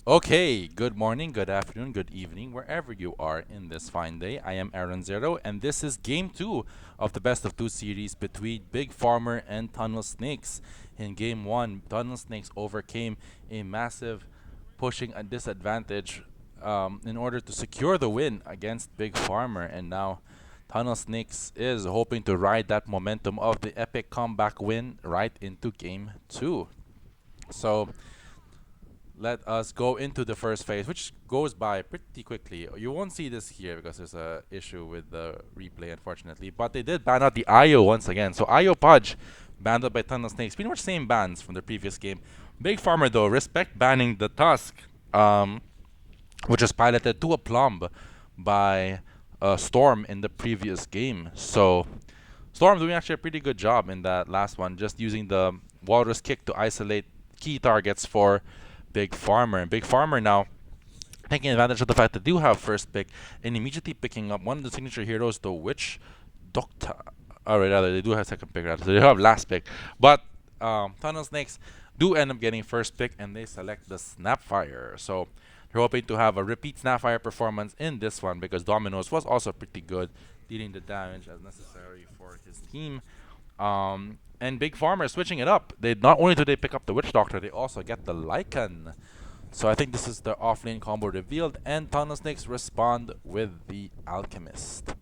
Okay, good morning, good afternoon, good evening, wherever you are in this fine day. I am Aaron Zero, and this is game two of the best of two series between Big Farmer and Tunnel Snakes. In game one, Tunnel Snakes overcame a massive pushing a disadvantage in order to secure the win against Big Farmer, and now Tunnel Snakes is hoping to ride that momentum of the epic comeback win right into game two. So let us go into the first phase, which goes by pretty quickly. You won't see this here because there's a issue with the replay, unfortunately. But they did ban out the IO once again. So IO Pudge banned out by Tunnel Snakes. Pretty much same bans from the previous game. Big Farmer though, respect banning the Tusk, which was piloted to a plumb by Storm in the previous game. So Storm doing actually a pretty good job in that last one, just using the Walrus Kick to isolate key targets for Big Farmer. And Big Farmer now taking advantage of the fact that they do have first pick and immediately picking up one of the signature heroes, the Witch Doctor. Alright, rather, they do have second pick, rather, so they have last pick. But Tunnel Snakes do end up getting first pick and they select the Snapfire. So they're hoping to have a repeat Snapfire performance in this one because Domino's was also pretty good, dealing the damage as necessary for his team. And Big Farmer switching it up. They not only do they pick up the Witch Doctor, they also get the Lycan. So I think this is the offlane combo revealed, and Tunnel Snakes respond with the Alchemist.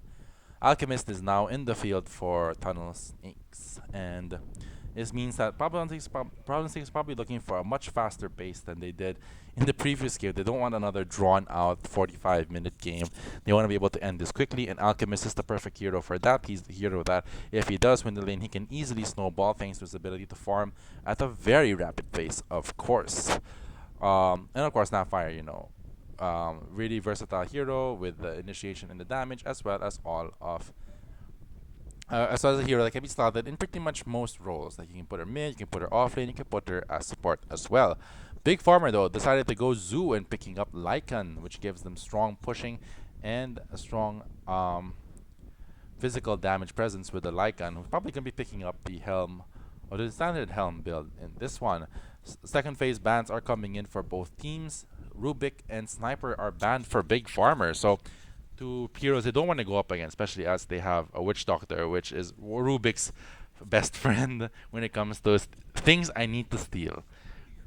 Alchemist is now in the field for Tunnel Snakes, and this means that Problem Snakes is probably looking for a much faster pace than they did in the previous game. They don't want another drawn-out 45-minute game. They want to be able to end this quickly, and Alchemist is the perfect hero for that. He's the hero that, if he does win the lane, he can easily snowball thanks to his ability to farm at a very rapid pace, of course. And of course, Snapfire, really versatile hero with the initiation and the damage, as well as all of as well as a hero that can be slotted in pretty much most roles. Like you can put her mid, you can put her offlane, you can put her as support as well. Big Farmer though decided to go Zoo and picking up Lycan, which gives them strong pushing and a strong physical damage presence with the Lycan, who's probably gonna be picking up the Helm or the standard Helm build in this one. Second phase bans are coming in for both teams. Rubik and Sniper are banned for Big Farmer. So two heroes they don't want to go up against, especially as they have a Witch Doctor, which is Rubik's best friend when it comes to things I need to steal.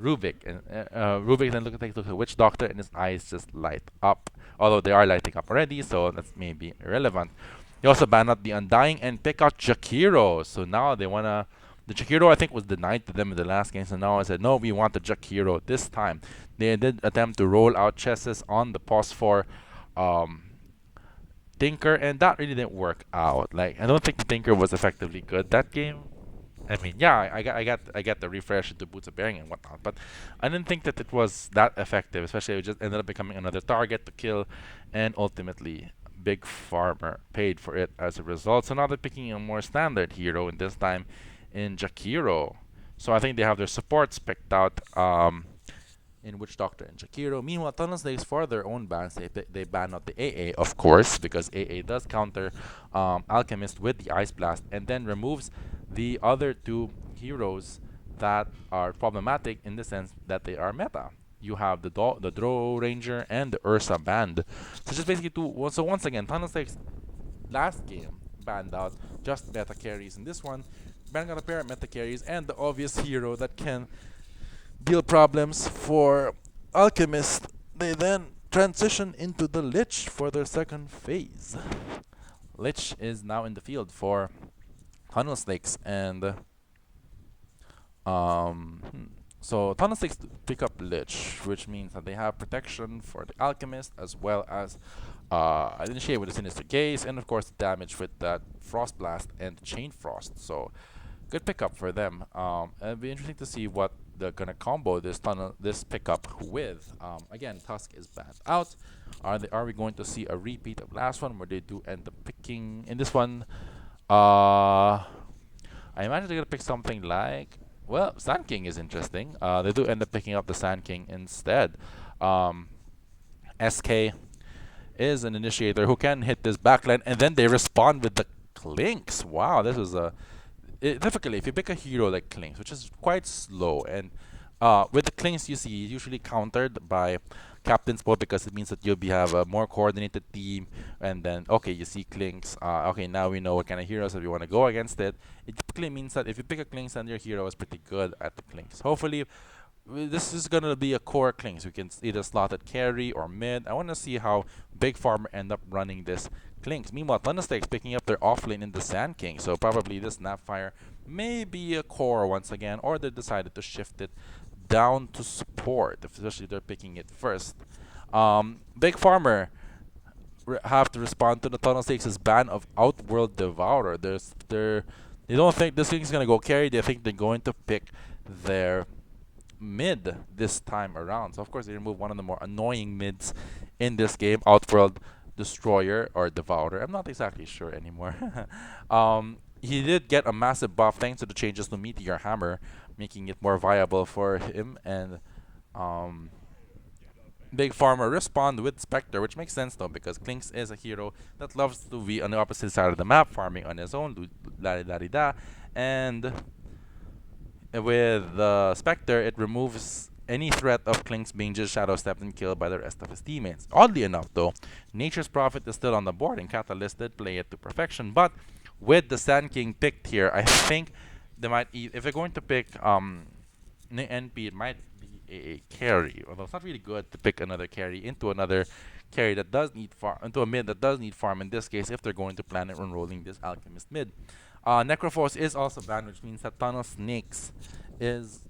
Rubik then takes a look at Witch Doctor and his eyes just light up. Although they are lighting up already, so that's maybe irrelevant. They also ban out the Undying and pick out Jakiro. So now they wanna. The Jakiro I think was denied to them in the last game, so now I said no, we want the Jakiro this time. They did attempt to roll out chesses on the pause for Tinker, and that really didn't work out. Like I don't think the Tinker was effectively good that game. I mean, yeah, I got the refresh into Boots of Bearing and whatnot, but I didn't think that it was that effective. Especially it just ended up becoming another target to kill, and ultimately Big Farmer paid for it as a result. So now they're picking a more standard hero, and this time in Jakiro. So I think they have their supports picked out in Witch Doctor and Jakiro. Meanwhile, Tunnel Snakes, for their own bans, they ban out the AA, of course, because AA does counter Alchemist with the Ice Blast, and then removes the other two heroes that are problematic in the sense that they are meta. You have the Drow Ranger and the Ursa banned. So just basically so once again, Tunnel Snakes last game banned out just meta carries. In this one, banning out a pair of meta carries and the obvious hero that can deal problems for Alchemist. They then transition into the Lich for their second phase. Lich is now in the field for Tunnel Snakes, and so Tunnel Snakes pick up Lich, which means that they have protection for the Alchemist as well as initiate with the Sinister Gaze, and of course the damage with that Frost Blast and Chain Frost. So good pickup for them. It'll be interesting to see what they're gonna combo this pickup with. Again, Tusk is banned out. Are we going to see a repeat of last one where they do end up picking in this one? I imagine they're gonna pick something like, well, Sand King is interesting. They do end up picking up the Sand King instead. SK is an initiator who can hit this backline, and then they respond with the Clinks. Wow, this was a typically if you pick a hero like Clinks, which is quite slow, and With the Klings, you see, usually countered by Captain's Ball because it means that you'll be have a more coordinated team. And then, okay, you see Klings. Okay, now we know what kind of heroes if you want to go against it. It typically means that if you pick a Klings, then your hero is pretty good at the Klings. Hopefully, this is gonna be a core Klings. We can either slot it carry or mid. I want to see how Big Farmer end up running this Klings. Meanwhile, Thunderstake's picking up their offlane in the Sand King, so probably this Snapfire may be a core once again, or they decided to shift it down to support, especially they're picking it first. Big Farmer have to respond to the Tunnel Stakes' ban of Outworld Devourer. They don't think this thing's gonna go carry. They think they're going to pick their mid this time around. So of course they remove one of the more annoying mids in this game, Outworld Destroyer or Devourer. I'm not exactly sure anymore. He did get a massive buff thanks to the changes to Meteor Hammer, making it more viable for him. And um, Big Farmer respond with Spectre, which makes sense though because Klinks is a hero that loves to be on the opposite side of the map, farming on his own, la da da, and with the Spectre, it removes any threat of Klink's being just shadow stepped and killed by the rest of his teammates. Oddly enough, though, Nature's Prophet is still on the board, and Catalyst did play it to perfection. But with the Sand King picked here, I think they might, if they're going to pick NP, it might be a carry. Although it's not really good to pick another carry into another carry that does need farm, into a mid that does need farm. In this case, if they're going to plan on rolling this Alchemist mid. Necrophos is also banned, which means that Tunnel Snakes is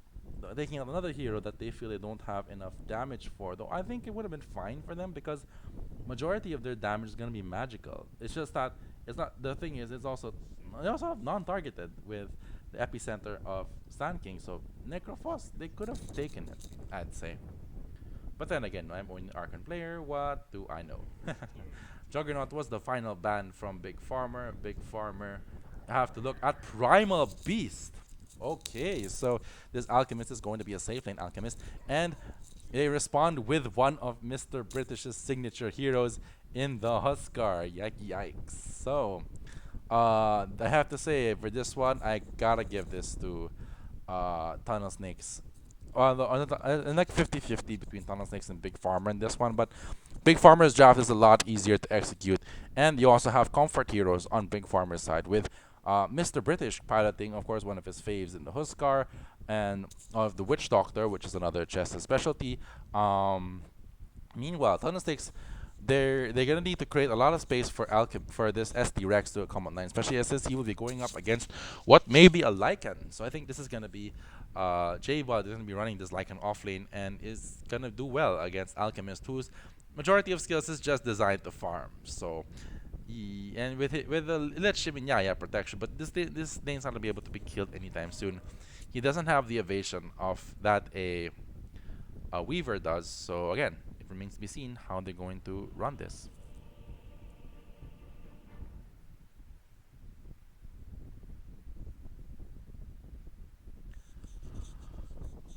taking out another hero that they feel they don't have enough damage for. Though I think it would have been fine for them because majority of their damage is going to be magical. It's just that it's not. The thing is, it's also they also have non-targeted with the epicenter of Sand King. So Necrophos, they could have taken it, I'd say. But then again, I'm only an Archon player. What do I know? Juggernaut was the final ban from Big Farmer. Big Farmer have to look at Primal Beast. Okay, so this Alchemist is going to be a safe lane Alchemist, and they respond with one of Mr. British's signature heroes in the Huskar. Yikes. So, I have to say, for this one, I gotta give this to Tunnel Snakes. Like 50-50 between Tunnel Snakes and Big Farmer in this one, but Big Farmer's draft is a lot easier to execute, and you also have comfort heroes on Big Farmer's side with Mr. British piloting, of course, one of his faves in the Huskar, and of the Witch Doctor, which is another chess specialty. Meanwhile, Thundersticks, they're gonna need to create a lot of space for for this SD Rex to come online, especially as he will be going up against what may be a Lycan. So I think this is gonna be J-Bud is gonna be running this Lycan offlane and is gonna do well against Alchemist, whose majority of skills is just designed to farm. So and with the Lich Shiminyaya protection, but this thing's not gonna be able to be killed anytime soon. He doesn't have the evasion of that a Weaver does. So again, it remains to be seen how they're going to run this.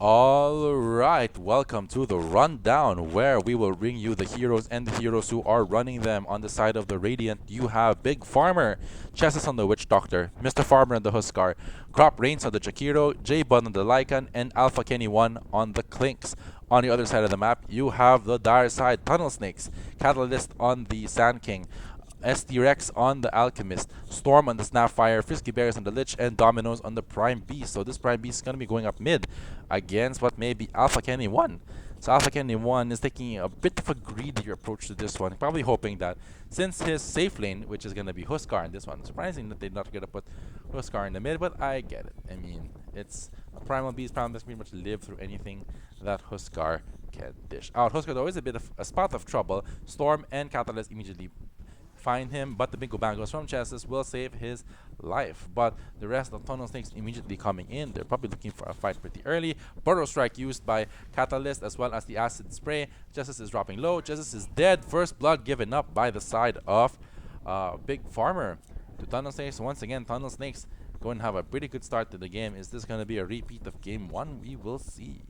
Alright, welcome to the rundown where we will bring you the heroes and the heroes who are running them. On the side of the Radiant, you have Big Farmer, Chesses on the Witch Doctor, Mr. Farmer on the Huskar, Crop Reigns on the Jakiro, J-Bud on the Lycan, and Alpha Kenny 1 on the Clinks. On the other side of the map, you have the Dire Side Tunnel Snakes, Catalyst on the Sand King, SD Rex on the Alchemist, Storm on the Snapfire, Frisky Bears on the Lich, and Dominoes on the Prime Beast. So this Prime Beast is going to be going up mid against what may be Alpha Kenny 1. So Alpha Kenny 1 is taking a bit of a greedier approach to this one, probably hoping that since his safe lane, which is going to be Huskar in this one, surprising that they're not going to put Huskar in the mid, but I get it. I mean, it's a Primal Beast. Primal Beast pretty much live through anything that Huskar can dish out. Huskar though is a bit of a spot of trouble. Storm and Catalyst immediately find him, but the Bingo Bangos from Chesses will save his life. But the rest of Tunnel Snakes immediately coming in. They're probably looking for a fight pretty early. Burrow Strike used by Catalyst as well as the Acid Spray. Chesses is dropping low. Chesses is dead. First blood given up by the side of Big Farmer to Tunnel Snakes. Once again, Tunnel Snakes going to have a pretty good start to the game. Is this going to be a repeat of game 1? We will see.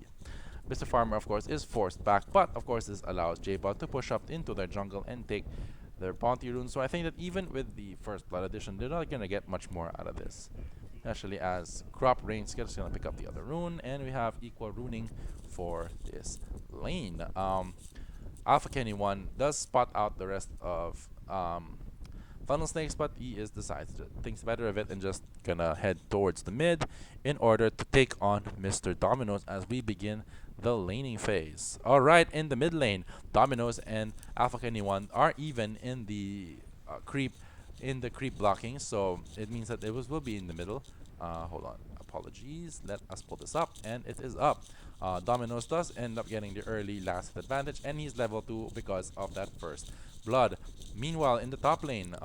Mr. Farmer, of course, is forced back, but of course this allows J-Bot to push up into their jungle and take their bounty runes. So I think that even with the first blood edition, they're not going to get much more out of this. especially as Crop Rains is gonna pick up the other rune, and we have equal runing for this lane. Alpha Kenny 1 does spot out the rest of Funnel Snakes, but he is decides to thinks better of it and just gonna head towards the mid in order to take on Mr. Dominoes as we begin the laning phase. Alright, in the mid lane, Dominoes and Alpha Kenny 1 are even in the creep blocking, so it means that will be in the middle. Hold on, apologies. Let us pull this up, and it is up. Dominoes does end up getting the early last hit advantage, and he's level 2 because of that first blood. Meanwhile, in the top lane,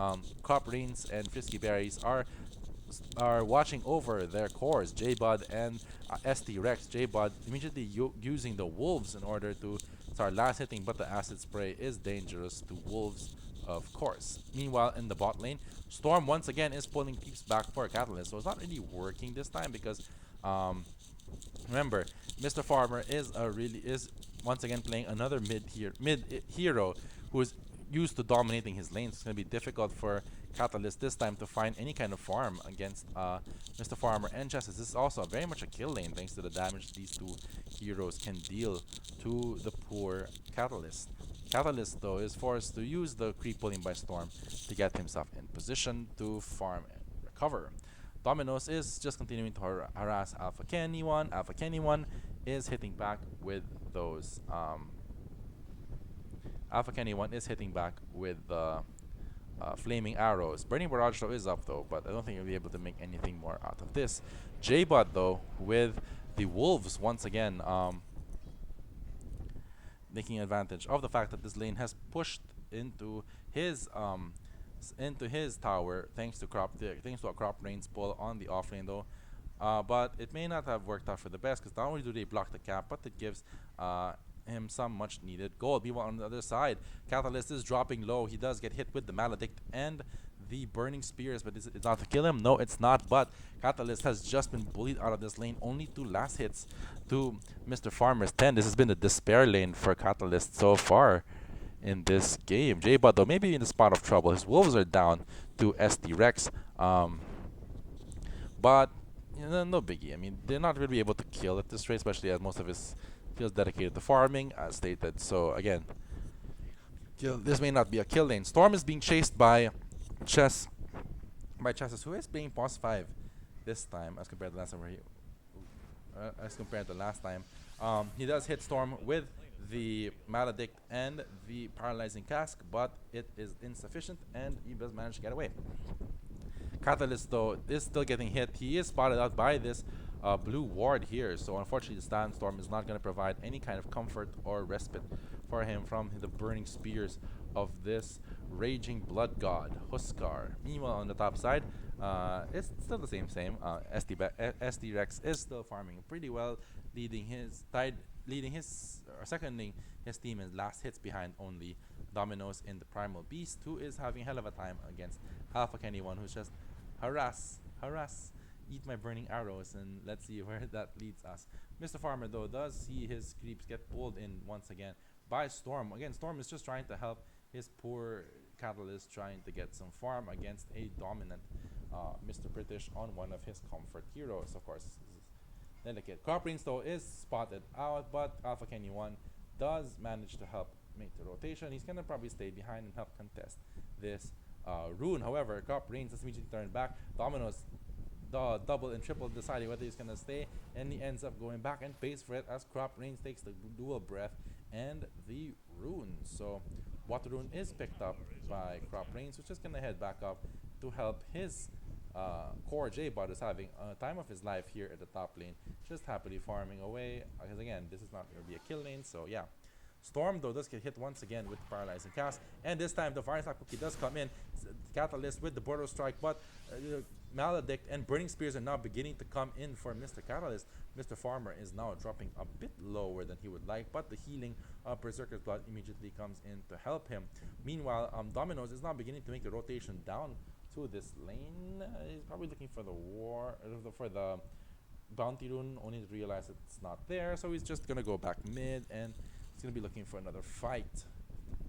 Crop Rains and Frisky Berries are watching over their cores, J-Bud and ST Rex. J-Bud immediately using the wolves in order to start last hitting, but the acid spray is dangerous to wolves, of course. Meanwhile, in the bot lane, Storm once again is pulling creeps back for a Catalyst, so it's not really working this time because remember, Mr. Farmer is once again playing another hero who is used to dominating his lanes. It's going to be difficult for Catalyst this time to find any kind of farm against Mr. Farmer and Justice. This is also very much a kill lane thanks to the damage these two heroes can deal to the poor Catalyst. Catalyst, though, is forced to use the creep pulling by Storm to get himself in position to farm and recover. Dominoes is just continuing to harass Alpha Kenny 1. Alpha Kenny 1 is hitting back with those. Alpha Kenny 1 is hitting back with the flaming arrows. Burning Barrage though is up though, but I don't think you'll be able to make anything more out of this. J-Bud though with the wolves once again taking advantage of the fact that this lane has pushed into his tower thanks to a Crop Rains pull on the off lane though. But it may not have worked out for the best because not only do they block the cap, but it gives him some much needed gold. Meanwhile, on the other side, Catalyst is dropping low. He does get hit with the Maledict and the Burning Spears, but is it not to kill him? No, it's not. But Catalyst has just been bullied out of this lane. Only 2 last hits to Mr. Farmer's 10. This has been the despair lane for Catalyst so far in this game. J-Bud, though, maybe in a spot of trouble. His wolves are down to ST Rex. But no biggie. I mean, they're not really able to kill at this rate, especially as most of his feels dedicated to farming, as stated. So again, this may not be a kill lane. Storm is being chased by Chess, who is playing pos 5 this time as compared to last time. He does hit Storm with the Maledict and the Paralyzing Cask, but it is insufficient, and he does manage to get away. Catalyst, though, is still getting hit. He is spotted out by this blue ward here, so unfortunately the Sandstorm is not going to provide any kind of comfort or respite for him from the burning spears of this raging blood god, Huskar. Meanwhile, on the top side, it's still the same. SD Rex is still farming pretty well, seconding his team in last hits behind only Dominoes in the Primal Beast, who is having a hell of a time against Alpha Kenny 1, who's just harass, eat my burning arrows, and let's see where that leads us. Mr. Farmer, though, does see his creeps get pulled in once again by Storm. Again, Storm is just trying to help his poor Catalyst, trying to get some farm against a dominant Mr. British on one of his comfort heroes. Of course, this is delicate. Crop Rains, though, is spotted out, but Alpha Kenny 1 does manage to help make the rotation. He's going to probably stay behind and help contest this rune. However, Crop Rains does immediately turn back. Dominoes double and triple deciding whether he's going to stay, and he ends up going back and pays for it as Crop Rains takes the dual breath and the rune. So Water Rune is picked up by Crop Rains, which is going to head back up to help his core. J-Bud is having a time of his life here at the top lane, just happily farming away, because again, this is not going to be a kill lane, so yeah. Storm, though, does get hit once again with Paralyzing Cast, and this time the Fire Slap Cookie does come in. Catalyst with the Burrow Strike, but Maledict and Burning Spears are now beginning to come in for Mr. Catalyst. Mr. Farmer is now dropping a bit lower than he would like, but the healing of Berserker's Blood immediately comes in to help him. Meanwhile, Dominoes is now beginning to make the rotation down to this lane. He's probably looking for the Bounty Rune, only to realize it's not there, so he's just going to go back mid, and he's going to be looking for another fight.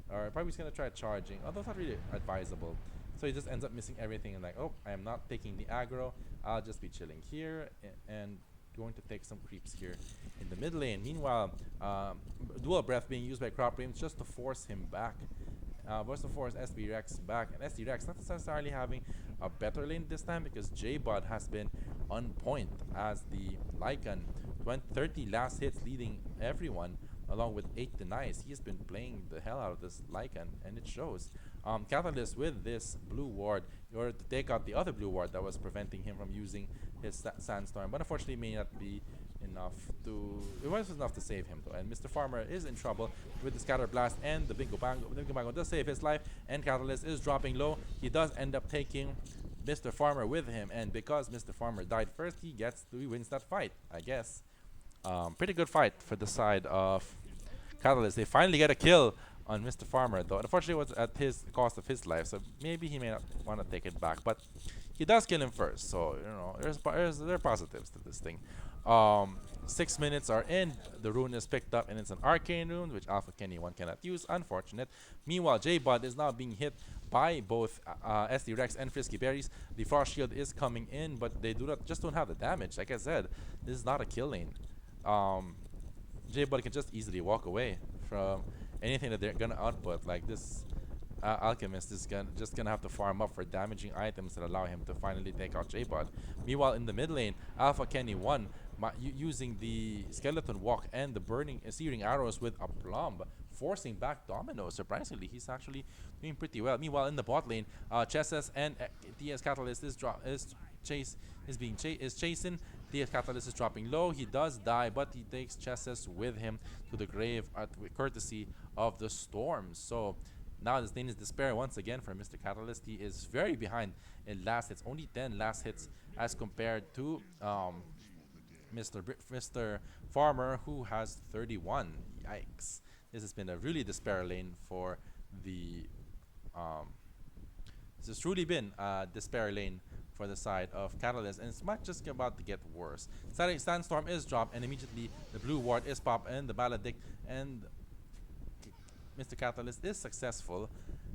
Or probably he's going to try charging, although it's not really advisable, So he just ends up missing everything and like, oh, I am not taking the aggro. I'll just be chilling here and going to take some creeps here in the mid lane. Meanwhile, dual breath being used by Crop Rames just to force him back. Was to force SB Rex back, and SB Rex not necessarily having a better lane this time because J-Bud has been on point as the Lycan. 30 last hits leading everyone along with 8 denies. He has been playing the hell out of this Lycan, and it shows. Catalyst with this blue ward in order to take out the other blue ward that was preventing him from using his Sandstorm, but unfortunately may not be enough to. It was enough to save him though, and Mr. Farmer is in trouble with the Scatter Blast and the Bingo Bango. The Bingo Bango does save his life, and Catalyst is dropping low. He does end up taking Mr. Farmer with him, and because Mr. Farmer died first, he wins that fight, I guess. Pretty good fight for the side of Catalyst. They finally get a kill on Mr. Farmer, though. Unfortunately, it was at his cost of his life, so maybe he may not want to take it back. But he does kill him first, so you know there are positives to this thing. 6 minutes are in. The rune is picked up, and it's an arcane rune, which Alpha Kenny 1 cannot use. Unfortunate. Meanwhile, J-Bud is now being hit by both SD Rex and Frisky Berries. The Frost Shield is coming in, but they don't have the damage. Like I said, this is not a kill lane. J-Bud can just easily walk away from anything that they're gonna output. Like this Alchemist is just gonna have to farm up for damaging items that allow him to finally take out J-Bud. Meanwhile, in the mid lane, Alpha Kenny 1 using the Skeleton Walk and the searing arrows with a plumb, forcing back Domino. Surprisingly, he's actually doing pretty well. Meanwhile, in the bot lane, Chesses and TS Catalyst is chasing. TS Catalyst is dropping low. He does die, but he takes Chesses with him to the grave courtesy of the storm. So now this lane is despair once again for Mr. Catalyst. He is very behind in last hits, only 10 last hits as compared to Mr. Farmer, who has 31. Yikes. This has been a really despair lane for the this has truly been a despair lane for the side of Catalyst, and it's not just about to get worse. Sandstorm is dropped, and immediately the blue ward is popped, and the Maledict, and Mr. Catalyst is successful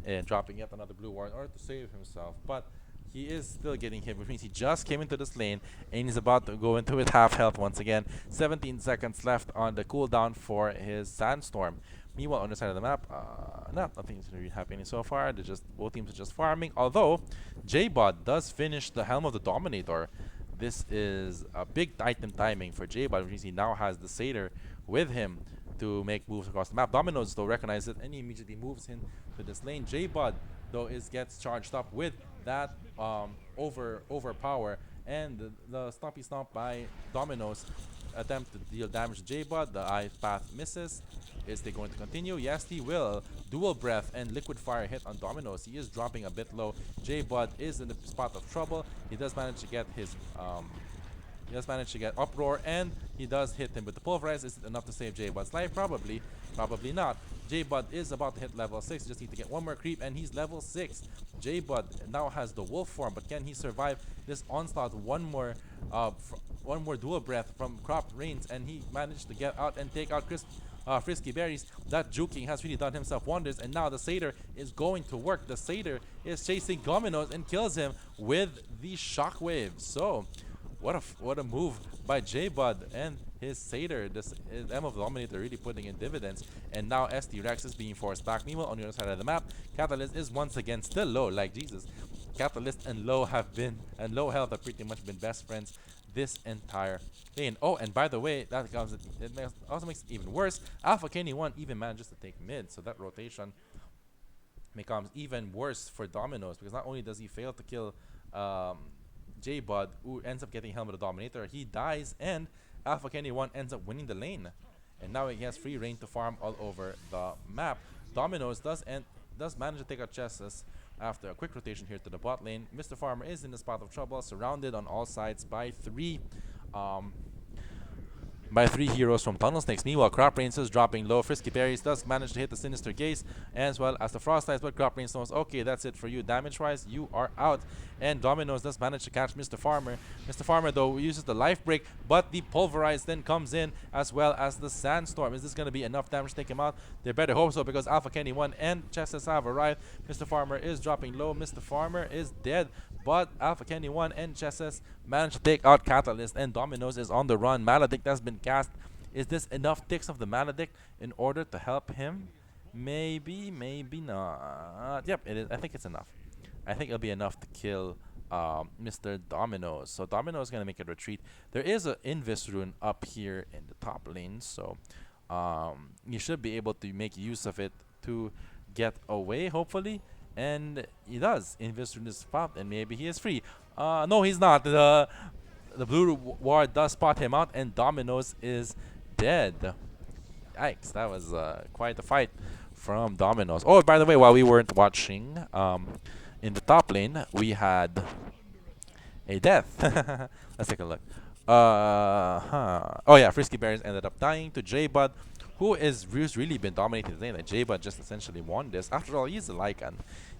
in dropping yet another blue ward in order to save himself, but he is still getting hit, which means he just came into this lane and he's about to go into it half health once again. 17 seconds left on the cooldown for his Sandstorm. Meanwhile, on the side of the map, nothing's really happening so far. Both teams are just farming. Although J-Bud does finish the Helm of the Dominator. This is a big item timing for J-Bud, which means he now has the Satyr with him to make moves across the map. Dominoes though recognize it and he immediately moves into this lane. J-Bud though gets charged up with that overpower, and the Stompy Stomp by Dominoes attempt to deal damage to J-Bud. The Eye Path misses. Is they going to continue? Yes, he will. Dual Breath and Liquid Fire hit on Dominoes. He is dropping a bit low. J-Bud is in the spot of trouble. He does manage to get his Uproar, and he does hit him with the Pulverize. Is it enough to save J-Bud's life? Probably. Probably not. J-Bud is about to hit level 6. Just need to get one more creep, and he's level 6. J-Bud now has the wolf form, but can he survive this onslaught? One more dual breath from Crop Rains, and he managed to get out and take out Frisky Berries. That juking has really done himself wonders, and now the Satyr is going to work. The Satyr is chasing Dominoes and kills him with the Shockwave. So what a move by J-Bud and his Satyr. This is M of the Dominator really putting in dividends, and now SD Rex is being forced back. Meanwhile, on the other side of the map, Catalyst is once again still low. Like Jesus, Catalyst and low health have pretty much been best friends this entire lane. Oh, and by the way, it also makes it even worse. Alpha Kenny 1 even manages to take mid, so that rotation becomes even worse for Dominoes, because not only does he fail to kill J-Bud, who ends up getting Helm of the Dominator, he dies, and Alpha Kenny 1 ends up winning the lane. And now he has free reign to farm all over the map. Dominoes does manage to take out Chesses after a quick rotation here to the bot lane. Mr. Farmer is in the spot of trouble, surrounded on all sides by 3 by 3 heroes from Tunnel Snakes. Meanwhile, Crop Rains is dropping low. Frisky Berries does manage to hit the Sinister Gaze as well as the Frost Eyes, but Crop Rains knows, okay, that's it for you. Damage-wise, you are out. And Dominoes does manage to catch Mr. Farmer. Mr. Farmer, though, uses the Life Break, but the Pulverize then comes in as well as the Sandstorm. Is this going to be enough damage to take him out? They better hope so, because Alpha Kenny 1 and Chesses have arrived. Mr. Farmer is dropping low. Mr. Farmer is dead, but Alpha Kenny 1 and Chesses managed to take out Catalyst, and Dominoes is on the run. Maledict has been cast. Is this enough ticks of the Maledict in order to help him? Maybe, maybe not. Yep, it is. I think it's enough. I think it'll be enough to kill Mr. Dominoes. So Dominoes is going to make a retreat. There is an Invis rune up here in the top lane, so you should be able to make use of it to get away, hopefully. And he does. Invis rune is popped, and maybe he is free. No, he's not. The blue ward does spot him out, and Dominoes is dead. Yikes, that was quite a fight from Dominoes. Oh, by the way, while we weren't watching, in the top lane, we had a death. Let's take a look. Oh yeah, Frisky Berries ended up dying to J-Bud, who's really been dominating the lane. Like, J-Bud just essentially won this. After all, he's a Lycan.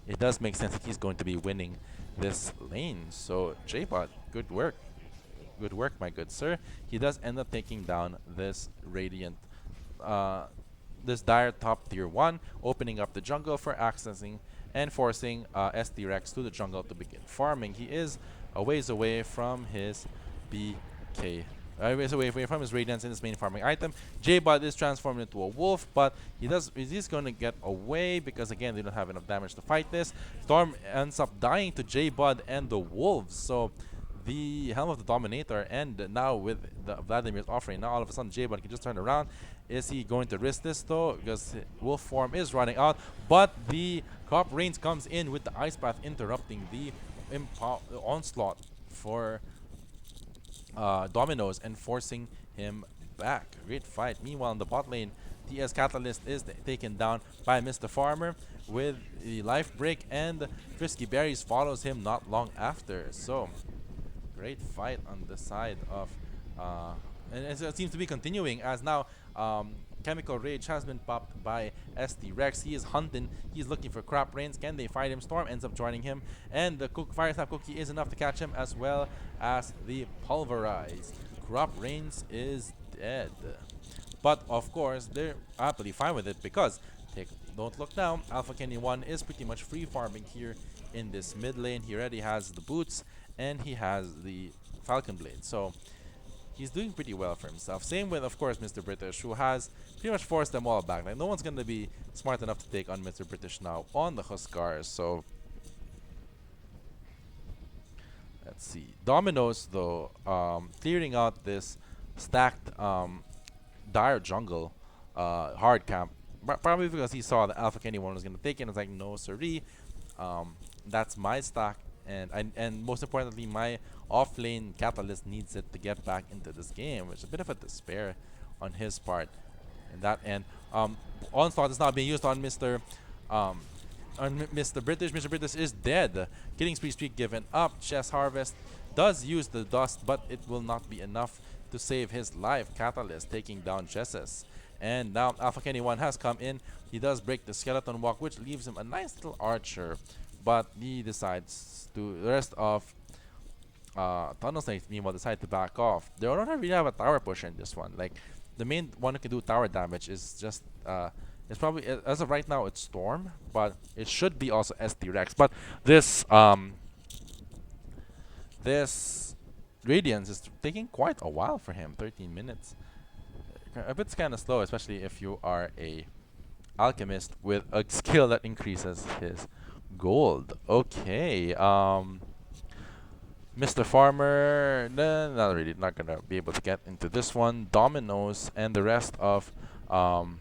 It does make sense that he's going to be winning this lane. So J-Bud, good work. Good work, my good sir. He does end up taking down this Radiant, this Dire top tier 1, opening up the jungle for accessing and forcing SD Rex to the jungle to begin farming. He is a ways away from his BK. Ways away from his Radiance in his main farming item. J-Bud is transformed into a wolf, but he's going to get away because, again, they don't have enough damage to fight this. Storm ends up dying to J-Bud and the wolves. So the Helm of the Dominator, and now with the Vladimir's offering, now all of a sudden J-Bud can just turn around. Is he going to risk this though? Because wolf form is running out, but the Crop Rains comes in with the Ice Path, interrupting the onslaught for Dominoes and forcing him back. Great fight. Meanwhile, in the bot lane, TS Catalyst is taken down by Mr. Farmer with the Life Break, and Frisky Berries follows him not long after. So great fight on the side of and it seems to be continuing, as now Chemical Rage has been popped by SD Rex. He is hunting. He's looking for Crop Rains. Can they fight him? Storm ends up joining him, and the Fire Snap Cookie is enough to catch him, as well as the Pulverize. Crop Rains is dead, but of course they're happily fine with it, because don't look now, Alpha Kenny 1 is pretty much free farming here in this mid lane. He already has the boots and he has the Falcon Blade, so he's doing pretty well for himself. Same with, of course, Mr. British, who has pretty much forced them all back. Like, no one's going to be smart enough to take on Mr. British now on the Huskars. So let's see. Dominoes, though, clearing out this stacked Dire jungle hard camp, probably because he saw that Alpha Kenny 1 was going to take it. And it's like, no siree, that's my stack. And most importantly, my off-lane Catalyst needs it to get back into this game, which is a bit of a despair on his part. And that end, Onslaught is not being used on Mr. British. Mr. British is dead. Killing spree streak given up. Chess Harvest does use the dust, but it will not be enough to save his life. Catalyst taking down Chesses. And now Alpha Kenny 1 has come in. He does break the Skeleton Walk, which leaves him a nice little archer. But he decides to, the rest of Tunnel Snakes, meanwhile, decide to back off. They don't really have a tower pusher in this one. Like, the main one who can do tower damage is just, it's probably, as of right now, it's Storm, but it should be also SD Rex. But this, this Radiance is taking quite a while for him, 13 minutes. A bit kind of slow, especially if you are a alchemist with a skill that increases his gold. Okay, Mr. Farmer, not really, not gonna be able to get into this one. Dominoes and the rest of Tunnel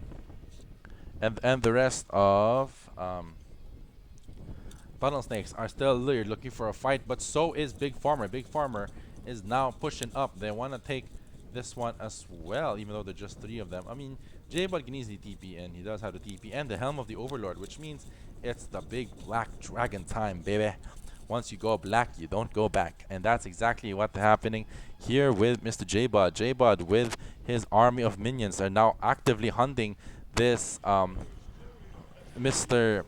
Snakes are still looking for a fight, but so is Big Farmer. Big Farmer is now pushing up. They want to take this one as well, even though there's just 3 of them. I mean, J-Bud can easily TP, and he does have the TP and the Helm of the Overlord, which means it's the big black dragon time, baby. Once you go black, you don't go back. And that's exactly what's happening here with Mr. J-Bud. J-Bud with his army of minions are now actively hunting this Mr.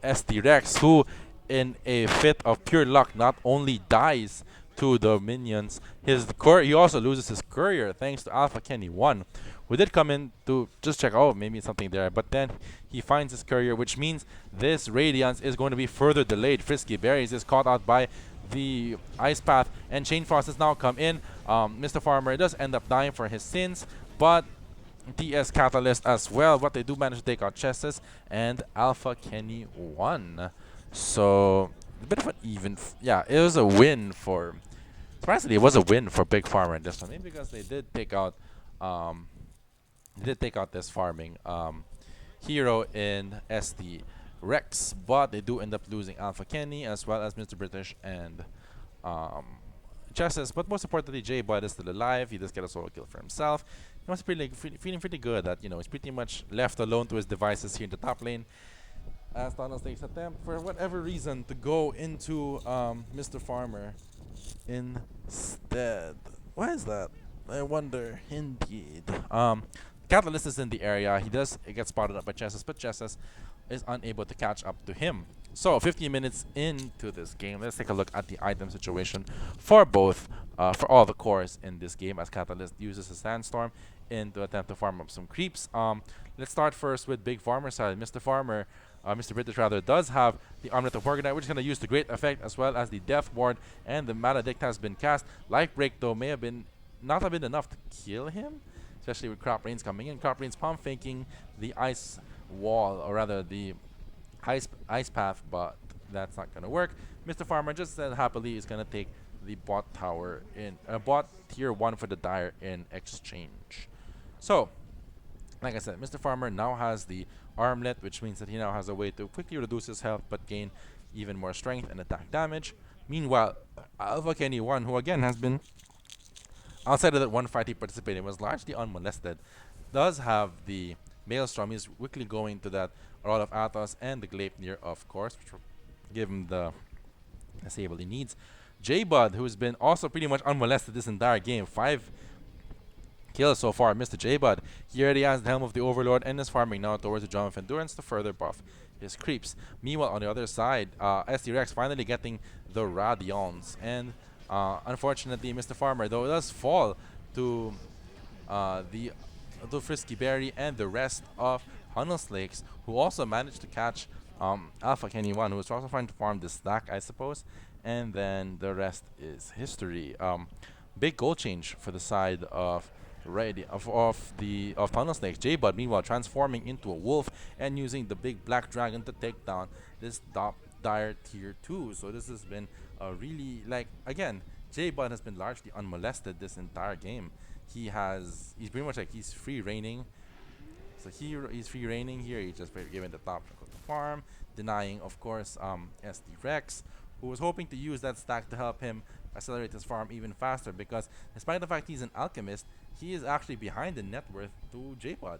SD Rex, who, in a fit of pure luck, not only dies to the minions, he also loses his courier thanks to Alpha Kenny 1, who did come in to just check, oh, maybe something there, but then he finds his courier, which means this Radiance is going to be further delayed. Frisky Berries is caught out by the Ice Path, and Chain Frost has now come in. Mr. Farmer does end up dying for his sins, but DS Catalyst as well, but they do manage to take out Chesses and Alpha Kenny 1. So, a bit of an even... yeah, it was a win for... surprisingly, it was a win for Big Farmer in this one. Maybe because they did take out... this farming hero in SD Rex, but they do end up losing Alpha Kenny as well as Mr. British and Chesses. But most importantly, J-Bud is still alive. He does get a solo kill for himself. He must be feeling pretty good that, you know, he's pretty much left alone to his devices here in the top lane. As Thanos takes attempt for whatever reason to go into Mr. Farmer instead. Why is that? I wonder indeed. Catalyst is in the area. He get spotted up by Chesses, but Chesses is unable to catch up to him. So 15 minutes into this game, let's take a look at the item situation for both, for all the cores in this game, as Catalyst uses a Sandstorm to attempt to farm up some creeps. Let's start first with Big Farmer side. Mr. British rather, does have the Armlet of Morganite, which is going to use to great effect, as well as the Death Ward, and the Maledict has been cast. Life Break, though, may have been not have been enough to kill him, especially with Crop Rains coming in. Crop Rains pump faking the Ice Wall, or rather the Ice Path, but that's not going to work. Mr. Farmer just said happily is going to take the bot tower in bot tier 1 for the Dire in exchange. So, like I said, Mr. Farmer now has the Armlet, which means that he now has a way to quickly reduce his health but gain even more strength and attack damage. Meanwhile, Alpha Kenny 1, who again has been, outside of that one fight he participated in, was largely unmolested, does have the Maelstrom. He's quickly going to that Rod of Athos and the Gleipnir, of course, which will give him the disable he needs. J-Bud, who's been also pretty much unmolested this entire game, 5 kills so far. Mr. J-Bud, he already has the Helm of the Overlord and is farming now towards the Drum of Endurance to further buff his creeps. Meanwhile, on the other side, SD Rex finally getting the Radions, and unfortunately, Mr. Farmer, though, does fall to the Frisky Berry and the rest of Tunnel Snakes, who also managed to catch Alpha Kenny 1, who was also trying to farm this stack, I suppose, and then the rest is history. Big goal change for the side of Tunnel Snakes. J-Bud, meanwhile, transforming into a wolf and using the big black dragon to take down this Dire tier 2. So this has been a really, like, again, J-Bud has been largely unmolested this entire game. He's pretty much like he's free reigning. So he's free reigning here. He's just given the top to farm, denying, of course, SD Rex, who was hoping to use that stack to help him accelerate his farm even faster, because despite the fact he's an alchemist, he is actually behind in net worth to J-Bud.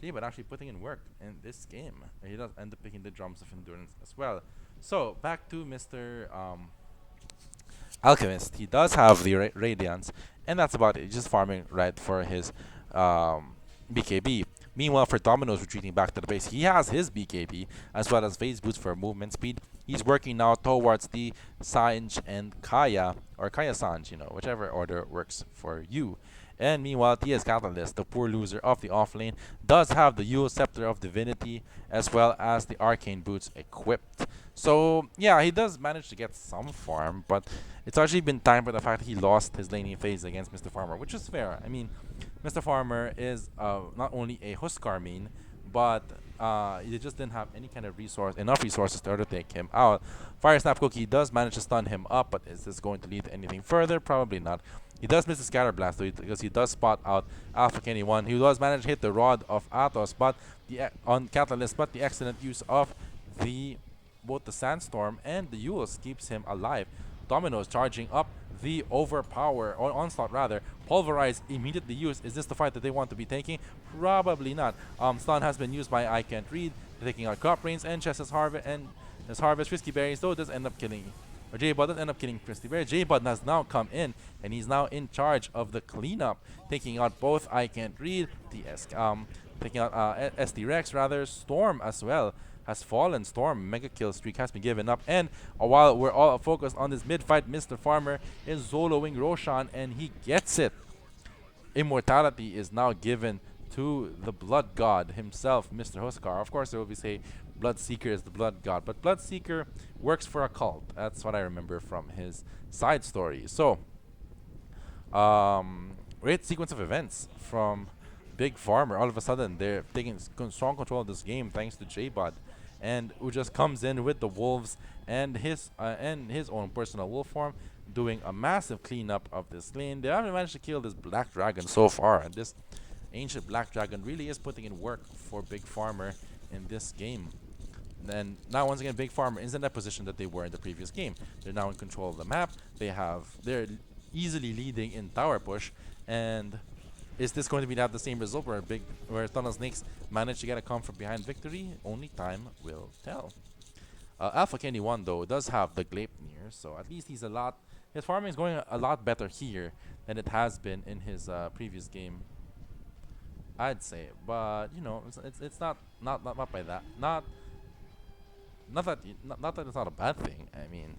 J-Bud actually putting in work in this game. And he does end up picking the Drums of Endurance as well. So back to Mr. Alchemist. He does have the Radiance, and that's about it. He's just farming right for his BKB. Meanwhile, for Domino's retreating back to the base, he has his BKB as well as phase boost for movement speed. He's working now towards the Sanj and Kaya, or Kaya Sanj, you know, whichever order works for you. And meanwhile, TS Catalyst, the poor loser of the offlane, does have the Yule Scepter of Divinity as well as the Arcane Boots equipped. So, yeah, he does manage to get some farm, but it's actually been timed by the fact that he lost his laning phase against Mr. Farmer, which is fair. I mean, Mr. Farmer is not only a Huskar main, but he just didn't have any kind of enough resources to take him out. Fire Snap Cookie does manage to stun him up, but is this going to lead to anything further? Probably not. He does miss the Scatter Blast, though, because he does spot out Alpha Kenny 1. He does manage to hit the Rod of Athos, but on Catalyst, but the excellent use of both the Sandstorm and the Yules keeps him alive. Domino's charging up the Onslaught rather. Pulverize immediately used. Is this the fight that they want to be taking? Probably not. Stun has been used by I Can't Read, taking out Crop Rains and Chess's Harvest, and His harvest Frisky Berries though does end up killing, or J-Bud does end up killing Frisky Berry. J-Bud has now come in, and he's now in charge of the cleanup, taking out both I Can't Read, taking out SD Rex rather, Storm as well has fallen. Storm mega kill streak has been given up, and while we're all focused on this mid fight, Mr. Farmer is soloing Roshan, and he gets it. Immortality is now given to the Blood God himself, Mr. Huskar. Of course, there will be say Bloodseeker is the Blood God, but Bloodseeker works for a cult. That's what I remember from his side story. So, great sequence of events from Big Farmer. All of a sudden, they're taking strong control of this game thanks to J-Bud, and who just comes in with the wolves and his own personal wolf form, doing a massive cleanup of this lane. They haven't managed to kill this black dragon so far, and this ancient black dragon really is putting in work for Big Farmer in this game. And now once again, Big Farmer is in that position that they were in the previous game. They're now in control of the map. They're easily leading in tower push, and is this going to be have the same result where Tunnel Snakes manage to get a come from behind victory? Only time will tell. Alpha Kenny 1 though does have the Gleipnir, so at least his farming is going a lot better here than it has been in his previous game, I'd say. But you know, it's not by that. Not that it's not a bad thing. I mean,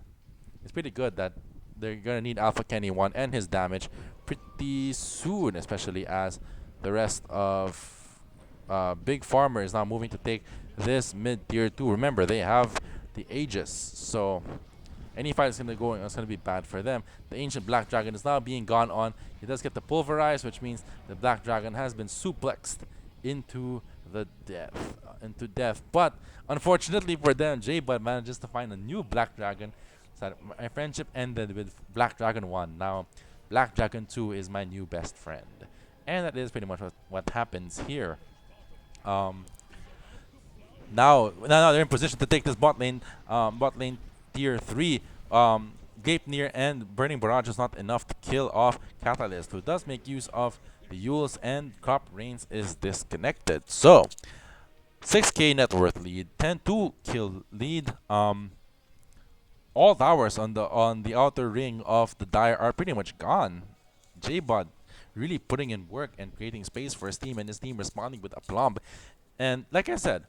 it's pretty good that they're gonna need Alpha Kenny 1 and his damage pretty soon, especially as the rest of Big Farmer is now moving to take this mid tier 2. Remember, they have the Aegis, so any fight is gonna be bad for them. The ancient black dragon is now being gone on. He does get the pulverize, which means the black dragon has been suplexed into death. But unfortunately for them, J-Bud manages to find a new black dragon. So my friendship ended with Black Dragon 1. Now Black Dragon 2 is my new best friend, and that is pretty much what happens here. Now they're in position to take this bot lane tier 3. Gleipnir and Burning Barrage is not enough to kill off Catalyst, who does make use of the Yules, and Crop Reigns is disconnected. So 6k net worth lead, 10-2 kill lead. All towers on the outer ring of the Dire are pretty much gone. J-Bud really putting in work and creating space for his team, and his team responding with aplomb. And like I said,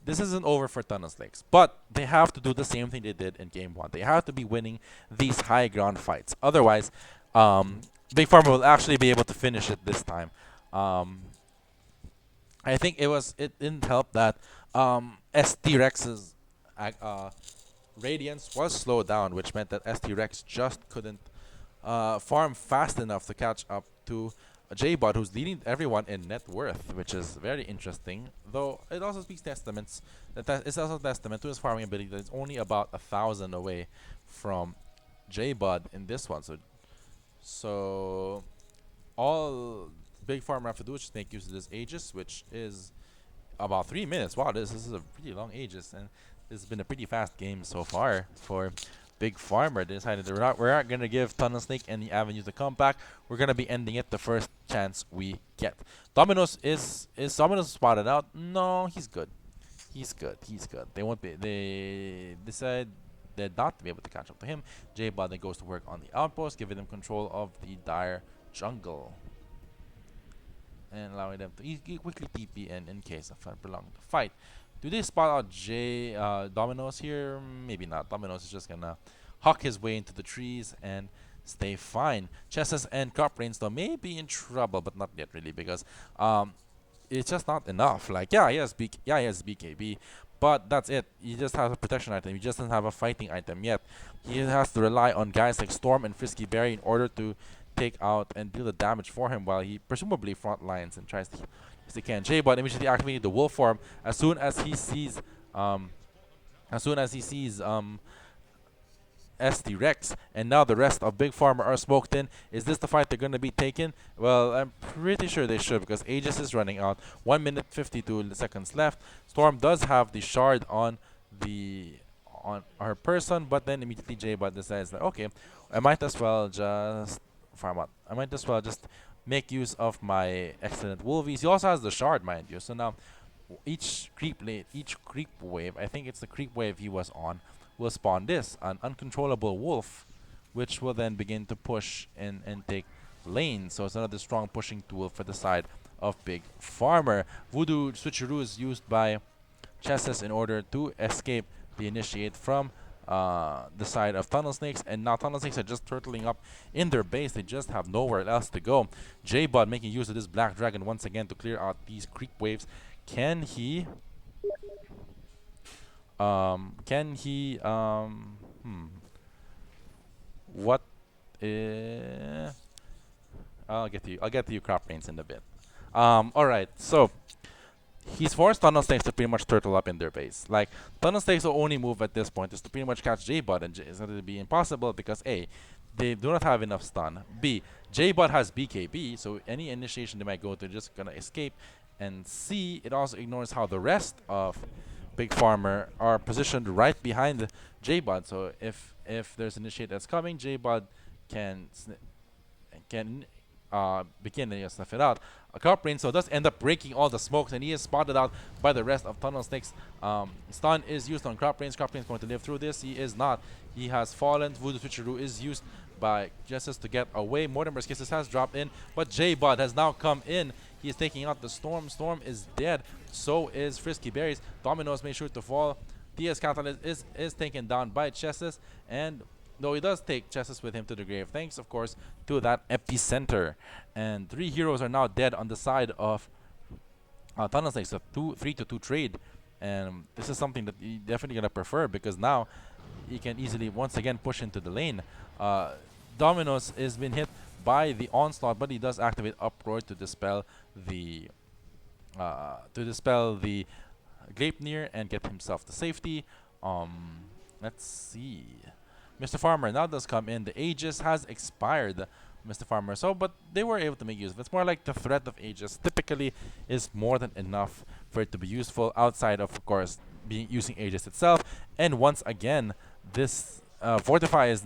this isn't over for Tunnel Snakes, but they have to do the same thing they did in Game 1. They have to be winning these high ground fights. Otherwise, Big Farmer will actually be able to finish it this time. I think it didn't help that ST Rex's Radiance was slowed down, which meant that ST Rex just couldn't farm fast enough to catch up to J-Bud, who's leading everyone in net worth, which is very interesting. Though it also speaks testaments it's also a testament to his farming ability that it's only about 1,000 away from J-Bud in this one. So all Big Farmer have to do is just make use of this Aegis, which is about 3 minutes. Wow, this is a pretty long Aegis, and this has been a pretty fast game so far for Big Farmer. They decided we're not going to give Tunnel Snake any avenue to come back. We're going to be ending it the first chance we get. Dominos is Dominos spotted out? No, he's good. He's good. They decide they're not to be able to catch up to him. J-Bud then goes to work on the outpost, giving them control of the Dire jungle, and allowing them to quickly TP in case of a prolonged fight. Do they spot out Domino's here? Maybe not. Domino's is just gonna huck his way into the trees and stay fine. Chesses and Crop Reigns though may be in trouble, but not yet really, because it's just not enough. Like, he has BKB, but that's it. He just has a protection item. He just doesn't have a fighting item yet. He has to rely on guys like Storm and Frisky Berry in order to take out and deal the damage for him, while he presumably front lines and tries to as they can. J-Bud immediately activated the wolf form as soon as he sees ST Rex, and now the rest of Big Farmer are smoked in. Is this the fight they're gonna be taking? Well, I'm pretty sure they should, because Aegis is running out. 1 minute 52 seconds left. Storm does have the shard on her person, but then immediately J-Bud decides that, okay, I might as well just farm out. I might as well just make use of my excellent Wolvies. He also has the shard, mind you. So now each creep wave, I think it's the creep wave he was on, will spawn this, an uncontrollable wolf, which will then begin to push and take lane. So it's another strong pushing tool for the side of Big Farmer. Voodoo Switcheroo is used by Chesses in order to escape the initiate from the side of Tunnel Snakes, and now Tunnel Snakes are just turtling up in their base. They just have nowhere else to go. J-Bud making use of this Black Dragon once again to clear out these creep waves. Can he? Can he? What? I'll get to you. I'll get to you, Crop Brains, in a bit. All right. So he's forced Tunnel Snakes to pretty much turtle up in their base. Like, Tunnel Snakes' only move at this point is to pretty much catch J-Bud, and it's going to be impossible because A, they do not have enough stun. B, J-Bud has BKB, so any initiation they might go to just going to escape. And C, it also ignores how the rest of Big Farmer are positioned right behind J-Bud. So if there's an initiate that's coming, J-Bud can begin and snuff it out. Crop Brain so does end up breaking all the smokes, and he is spotted out by the rest of Tunnel Snakes. Stun is used on Crop Brains. Crop Brains going to live through this. He is not. He has fallen. Voodoo Switcheroo is used by Justice to get away. Mortimer's Kisses has dropped in, but J-Bud has now come in. He is taking out the Storm. Storm is dead. So is Frisky Berries. Dominoes made sure to fall. TS Catalyst is taken down by Chesses, and though he does take Chesses with him to the grave, thanks of course to that epicenter. And 3 heroes are now dead on the side of Tunnel Snakes. A 3-2 trade, and this is something that you definitely gonna prefer because now he can easily once again push into the lane. Dominoes has been hit by the onslaught, but he does activate Uproar to dispel the Gleipnir and get himself to safety. Let's see. Mr. Farmer now does come in. The Aegis has expired, Mr. Farmer. So, but they were able to make use of it. It's more like the threat of Aegis typically is more than enough for it to be useful outside of course, using Aegis itself. And once again, this Fortify has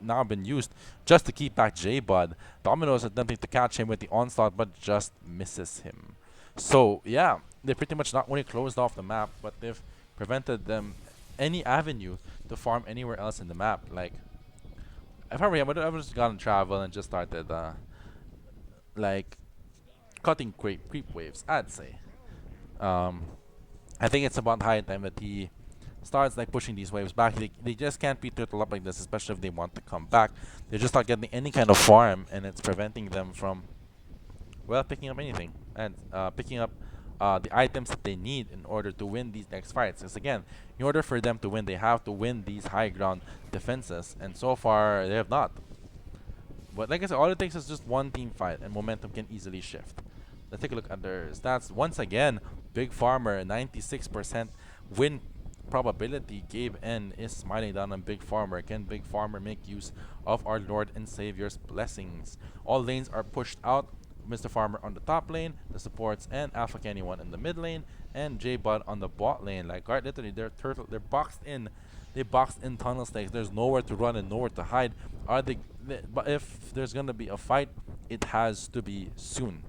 now been used just to keep back J-Bud. Dominoes attempting to catch him with the onslaught, but just misses him. So yeah, they pretty much not only closed off the map, but they've prevented them any avenue to farm anywhere else in the map. Like, if I were him, I would have just gone travel and just started like cutting creep waves, I'd say. I think it's about high time that he starts like pushing these waves back. They just can't be turtle up like this, especially if they want to come back. They're just not getting any kind of farm, and it's preventing them from, well, picking up anything and picking up the items that they need in order to win these next fights. Because again, in order for them to win, they have to win these high ground defenses, and so far they have not. But like I said, all it takes is just one team fight, and momentum can easily shift. Let's take a look at their stats. Once again, Big Farmer, 96% win probability. Gabe N is smiling down on Big Farmer. Can Big Farmer make use of our Lord and Savior's blessings? All lanes are pushed out. Mr. Farmer on the top lane, the supports and Alpha Kenny 1 in the mid lane, and J-Bud on the bot lane. Like, right, literally, they're boxed in. They boxed in Tunnel Snakes. There's nowhere to run and nowhere to hide. But if there's gonna be a fight, it has to be soon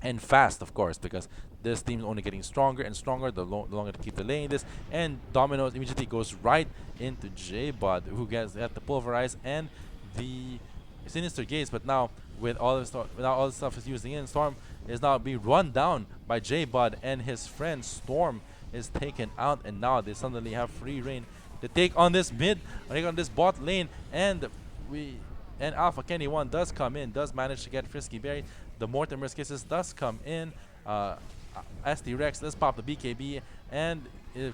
and fast, of course, because this team is only getting stronger and stronger the longer to keep delaying this. And Dominoes immediately goes right into J-Bud, who gets the pulverize and the Sinister Gaze. But now with all the stuff is using in, Storm is now being run down by J-Bud, and his friend Storm is taken out, and now they suddenly have free reign to take on this bot lane. And Alpha Kenny 1 does come in, does manage to get Frisky Berry. The Mortimer's Kisses does come in. ST Rex does pop the BKB and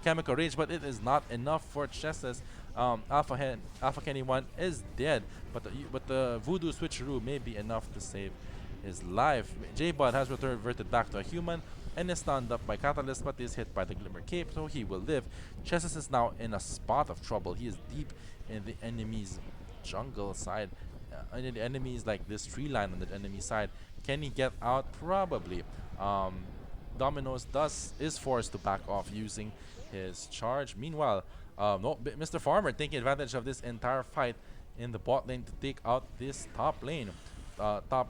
Chemical Rage, but it is not enough for Chesses. Alpha Kenny 1 is dead, but the Voodoo Switcheroo may be enough to save his life. J-Bud has reverted back to a human and is stunned up by Catalyst, but is hit by the Glimmer Cape, so he will live. Chesses is now in a spot of trouble. He is deep in the enemy's jungle side. And the enemies, like this tree line on the enemy side. Can he get out? Probably. Dominoes is forced to back off using his charge. Meanwhile, Mr. Farmer taking advantage of this entire fight in the bot lane to take out this top lane. Top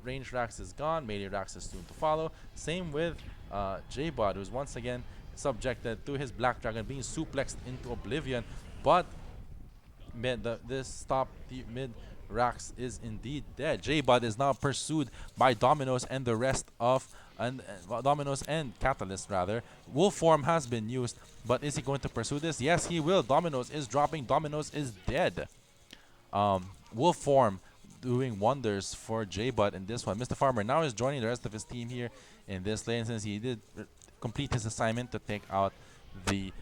range Rax is gone. Melee Rax is soon to follow. Same with J-Bot, who's once again subjected to his Black Dragon being suplexed into oblivion, but this top mid Rax is indeed dead. J-Bud is now pursued by Dominoes and the rest of Dominoes and Catalyst rather. Wolf form has been used, but is he going to pursue this? Yes, he will. Dominoes is dropping. Dominoes is dead. Wolf form doing wonders for J-Bud in this one. Mr. Farmer now is joining the rest of his team here in this lane since he did complete his assignment to take out the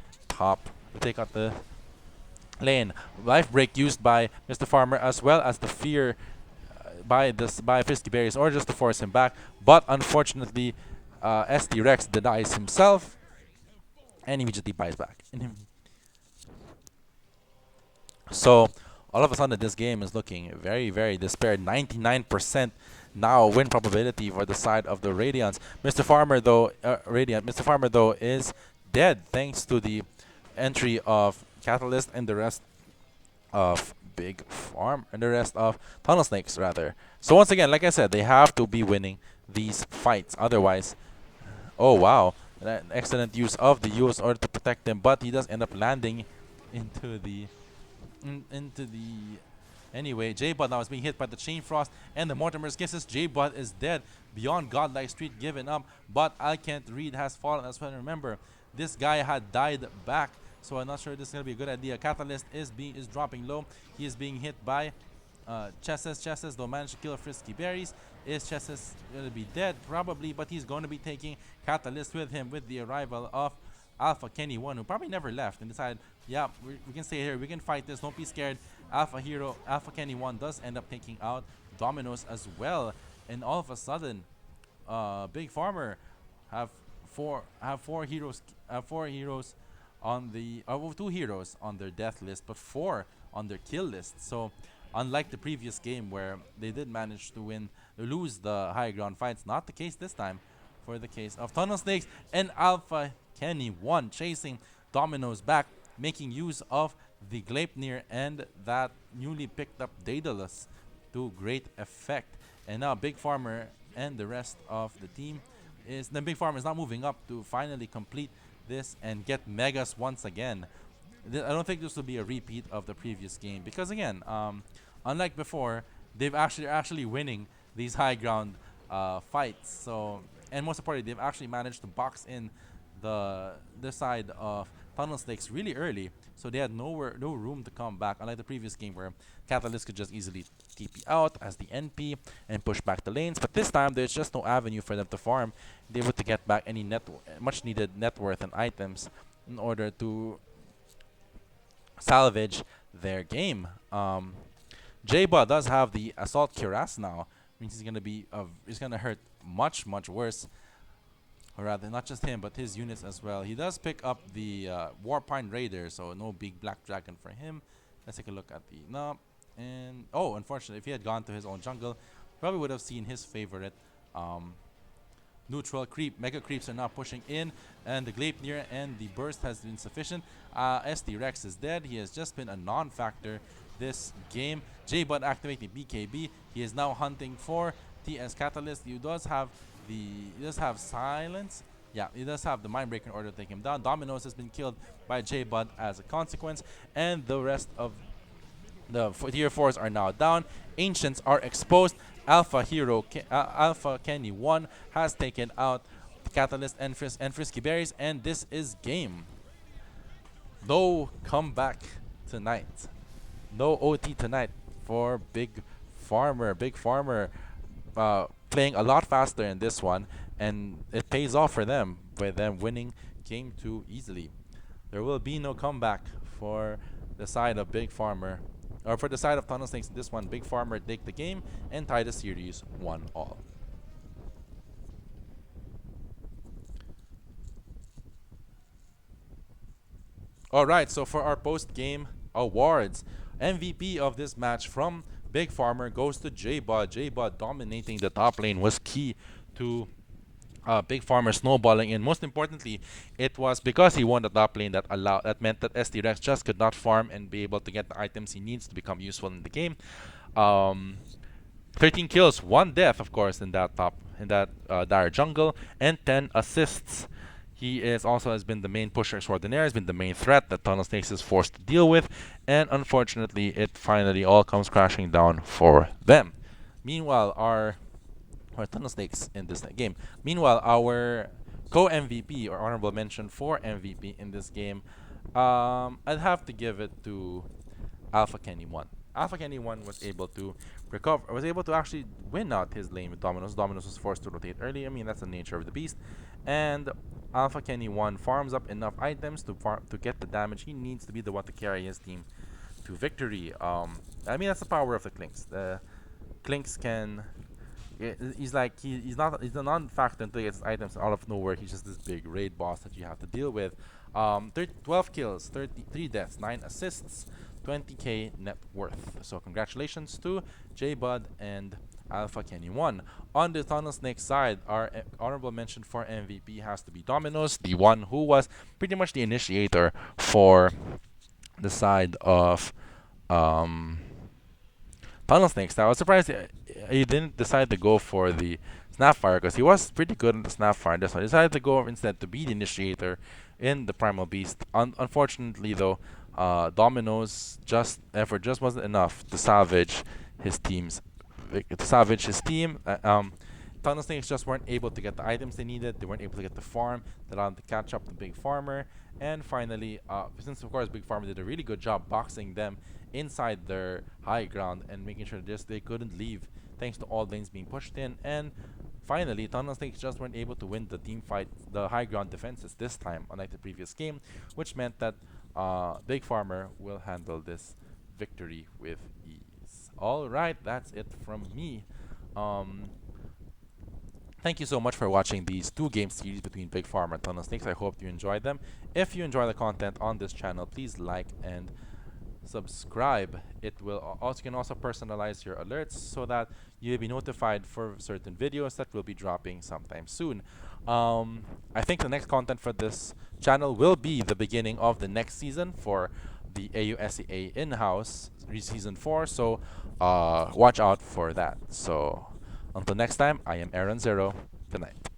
lane. Life break used by Mr. Farmer as well as the fear by Frisky Berries or just to force him back. But unfortunately, SD Rex denies himself and immediately buys back. So all of a sudden this game is looking very, very despair. 99% now win probability for the side of the Radiants. Mr. Farmer though, Mr. Farmer though is dead thanks to the entry of Catalyst and the rest of Big Farm and the rest of Tunnel Snakes rather. So once again, like I said, they have to be winning these fights. Otherwise, oh wow, an excellent use of the Eul's in order to protect them, but he does end up landing into the anyway. J-Bud now is being hit by the Chain Frost and the Mortimer's Kisses. J-Bud is dead. Beyond Godlike Street given up, but I Can't Read has fallen as well. Remember, this guy had died back, so I'm not sure this is gonna be a good idea. Catalyst is dropping low. He is being hit by Chesses though managed to kill Frisky Berries. Is Chesses gonna be dead? Probably, but he's going to be taking Catalyst with him with the arrival of Alpha Kenny 1, who probably never left and decided, yeah, we can stay here, we can fight this, don't be scared. Alpha Kenny 1 does end up taking out Dominoes as well, and all of a sudden, Big Farmer have four heroes on the well, 2 heroes on their death list, but 4 on their kill list. So unlike the previous game where they did manage to lose the high ground fights, not the case this time for the case of Tunnel Snakes and Alpha Kenny 1 chasing Dominoes back, making use of the Gleipnir and that newly picked up Daedalus to great effect. And now Big Farmer and the rest of the team the Big Farmer is now moving up to finally complete this and get Megas once again. I don't think this will be a repeat of the previous game because again, unlike before, they've actually winning these high ground fights. So, and most importantly, they've actually managed to box in the side of Tunnel Snakes really early, so they had no room to come back, unlike the previous game where Catalyst could just easily TP out as the NP and push back the lanes. But this time, there's just no avenue for them to farm. They able to get back any much needed net worth and items in order to salvage their game. J-Ba does have the Assault Cuirass now, means he's gonna hurt much worse. Or rather, not just him, but his units as well. He does pick up the Warpine Raider, so no big Black Dragon for him. Let's take a look at the and oh, unfortunately, if he had gone to his own jungle, probably would have seen his favorite neutral creep. Mega creeps are now pushing in, and the Gleipnir and the burst has been sufficient. SD Rex is dead. He has just been a non-factor this game. J-Bud activating BKB. He is now hunting for TS Catalyst. He does have silence. Yeah, he does have the Mindbreaker in order to take him down. Dominoes has been killed by J-Bud as a consequence, and the rest of the tier 4s are now down. Ancients are exposed. Alpha Kenny 1 has taken out Catalyst and Frisky Berries, and this is game. No comeback tonight. No OT tonight for Big Farmer. Big Farmer playing a lot faster in this one, and it pays off for them with them winning game 2 easily. There will be no comeback for the side of Big Farmer, or for the side of Tunnel Snakes in this one. Big Farmer take the game and tie the series 1-all. Alright, so for our post-game awards, MVP of this match from Big Farmer goes to J-Bud. J-Bud dominating the top lane was key to Big Farmer snowballing, and most importantly, it was because he won the top lane that meant that SD Rex just could not farm and be able to get the items he needs to become useful in the game. 13 kills, 1 death, of course, in that dire jungle, and 10 assists. He is also has been the main pusher extraordinaire, has been the main threat that Tunnel Snakes is forced to deal with, and unfortunately, it finally all comes crashing down for them. Meanwhile, our Tunnel Snakes in this game. Meanwhile, our co-MVP or honorable mention for MVP in this game, I'd have to give it to Alpha Kenny 1. Alpha Kenny 1 was able to recover, was able to actually win out his lane with Dominus. Dominus was forced to rotate early. I mean, that's the nature of the beast. And Alpha Kenny 1 farms up enough items to get the damage he needs to be the one to carry his team to victory. I mean, that's the power of the Clinks. The Clinks can. He's like he's a non-factor until he gets items out of nowhere. He's just this big raid boss that you have to deal with. 12 kills, 33 deaths, 9 assists, 20k net worth. So congratulations to J Bud and Alpha Kenny 1. On the Tunnel Snake side, our honorable mention for MVP has to be Domino's, the one who was pretty much the initiator for the side of um, Tunnel Snakes. Now, I was surprised he didn't decide to go for the Snapfire because he was pretty good in the Snapfire. This one, he decided to go instead to be the initiator in the Primal Beast. Unfortunately, though, Domino's effort just wasn't enough to salvage his team's team. Tunnel Snakes just weren't able to get the items they needed. They weren't able to get the farm that allowed them to catch up to Big Farmer. And finally, since of course Big Farmer did a really good job boxing them inside their high ground and making sure just they couldn't leave thanks to all lanes being pushed in. And finally, Tunnel Snakes just weren't able to win the team fight, the high ground defenses this time, unlike the previous game, which meant that Big Farmer will handle this victory with ease. All right, that's it from me. Um, Thank you so much for watching these 2 game series between Big Farm and Tunnel Snakes. I hope you enjoyed them. If you enjoy the content on this channel, please like and subscribe. It will also you can also personalize your alerts so that you'll be notified for certain videos that will be dropping sometime soon. I think the next content for this channel will be the beginning of the next season for the AUSEA in-house season 4. So watch out for that. So until next time, I am Aaron Zero. Good night.